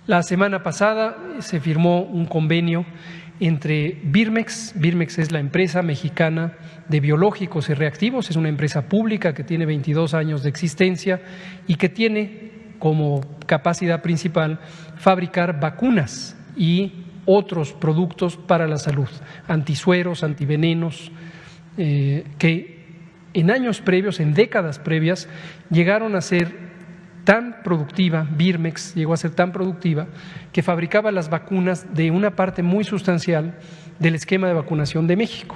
La semana pasada se firmó un convenio entre Birmex. Birmex es la empresa mexicana de biológicos y reactivos, es una empresa pública que tiene 22 años de existencia y que tiene como capacidad principal fabricar vacunas y otros productos para la salud, antisueros, antivenenos, que en años previos, en décadas previas, llegaron a ser tan productiva, Birmex llegó a ser tan productiva que fabricaba las vacunas de una parte muy sustancial del esquema de vacunación de México.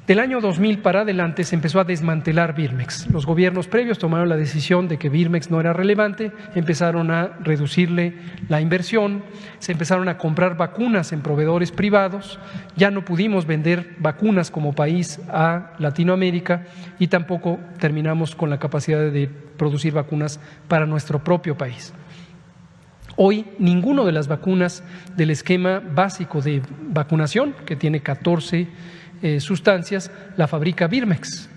Del año 2000 para adelante se empezó a desmantelar Birmex. Los gobiernos previos tomaron la decisión de que Birmex no era relevante, empezaron a reducirle la inversión, se empezaron a comprar vacunas en proveedores privados, ya no pudimos vender vacunas como país a Latinoamérica y tampoco terminamos con la capacidad de producir vacunas para nuestro propio país. Hoy, ninguna de las vacunas del esquema básico de vacunación, que tiene 14 sustancias, la fabrica Birmex.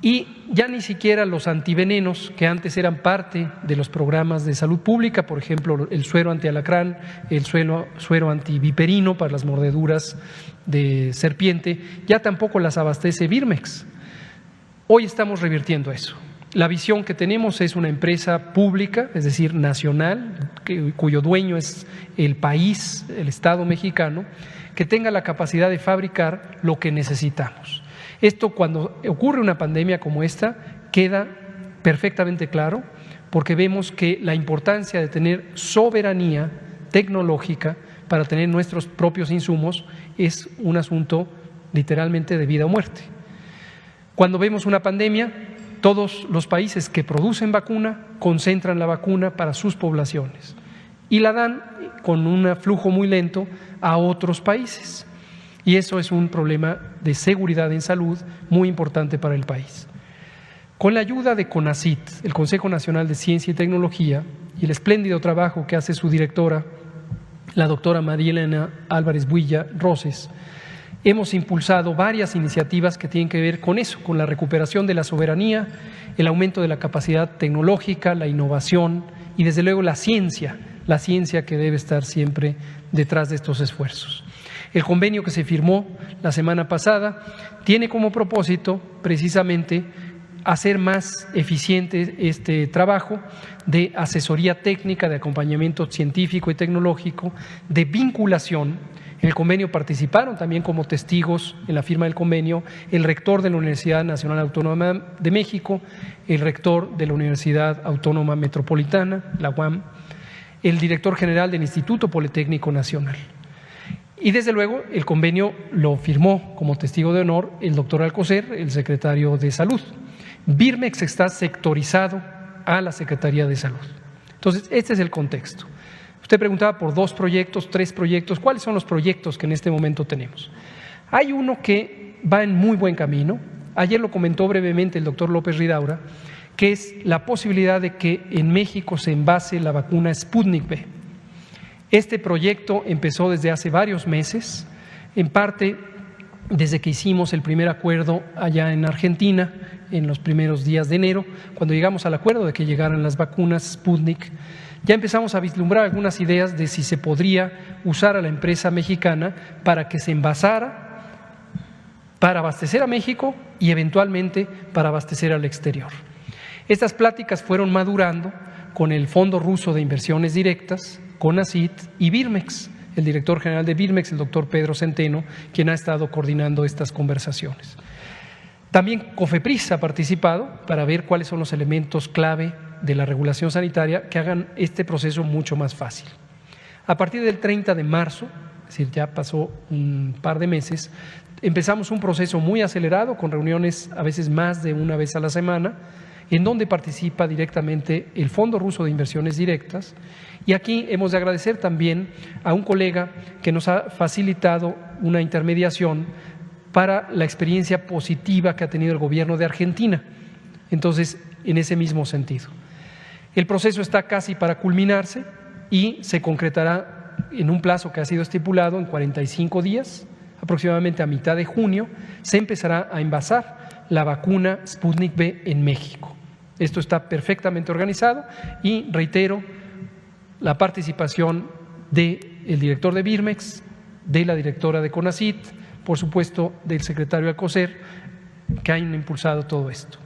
Y ya ni siquiera los antivenenos, que antes eran parte de los programas de salud pública, por ejemplo, el suero antialacrán, el suero antiviperino para las mordeduras de serpiente, ya tampoco las abastece Birmex. Hoy estamos revirtiendo eso. La visión que tenemos es una empresa pública, es decir, nacional, cuyo dueño es el país, el Estado mexicano, que tenga la capacidad de fabricar lo que necesitamos. Esto, cuando ocurre una pandemia como esta, queda perfectamente claro, porque vemos que la importancia de tener soberanía tecnológica para tener nuestros propios insumos es un asunto literalmente de vida o muerte. Cuando vemos una pandemia, todos los países que producen vacuna concentran la vacuna para sus poblaciones y la dan con un flujo muy lento a otros países. Y eso es un problema de seguridad en salud muy importante para el país. Con la ayuda de CONACYT, el Consejo Nacional de Ciencia y Tecnología, y el espléndido trabajo que hace su directora, la doctora María Elena Álvarez Builla Roses, hemos impulsado varias iniciativas que tienen que ver con eso, con la recuperación de la soberanía, el aumento de la capacidad tecnológica, la innovación y desde luego la ciencia que debe estar siempre detrás de estos esfuerzos. El convenio que se firmó la semana pasada tiene como propósito precisamente hacer más eficiente este trabajo de asesoría técnica, de acompañamiento científico y tecnológico, de vinculación. En el convenio participaron también como testigos en la firma del convenio el rector de la Universidad Nacional Autónoma de México, el rector de la Universidad Autónoma Metropolitana, la UAM, el director general del Instituto Politécnico Nacional. Y desde luego el convenio lo firmó como testigo de honor el doctor Alcocer, el secretario de Salud. Birmex está sectorizado a la Secretaría de Salud. Entonces, este es el contexto. Usted preguntaba por 2 proyectos, 3 proyectos. ¿Cuáles son los proyectos que en este momento tenemos? Hay uno que va en muy buen camino. Ayer lo comentó brevemente el doctor López Ridaura, que es la posibilidad de que en México se envase la vacuna Sputnik V. Este proyecto empezó desde hace varios meses, en parte desde que hicimos el primer acuerdo allá en Argentina, en los primeros días de enero, cuando llegamos al acuerdo de que llegaran las vacunas Sputnik. Ya empezamos a vislumbrar algunas ideas de si se podría usar a la empresa mexicana para que se envasara, para abastecer a México y eventualmente para abastecer al exterior. Estas pláticas fueron madurando con el Fondo Ruso de Inversiones Directas, CONACYT y Birmex, el director general de Birmex, el doctor Pedro Centeno, quien ha estado coordinando estas conversaciones. También COFEPRIS ha participado para ver cuáles son los elementos clave de la regulación sanitaria que hagan este proceso mucho más fácil. A partir del 30 de marzo, es decir, ya pasó un par de meses, empezamos un proceso muy acelerado con reuniones a veces más de una vez a la semana, en donde participa directamente el Fondo Ruso de Inversiones Directas. Y aquí hemos de agradecer también a un colega que nos ha facilitado una intermediación para la experiencia positiva que ha tenido el gobierno de Argentina. Entonces, en ese mismo sentido. El proceso está casi para culminarse y se concretará en un plazo que ha sido estipulado en 45 días, aproximadamente a mitad de junio, se empezará a envasar la vacuna Sputnik V en México. Esto está perfectamente organizado y, reitero, la participación del director de Birmex, de la directora de CONACYT, por supuesto del secretario Alcocer, que han impulsado todo esto.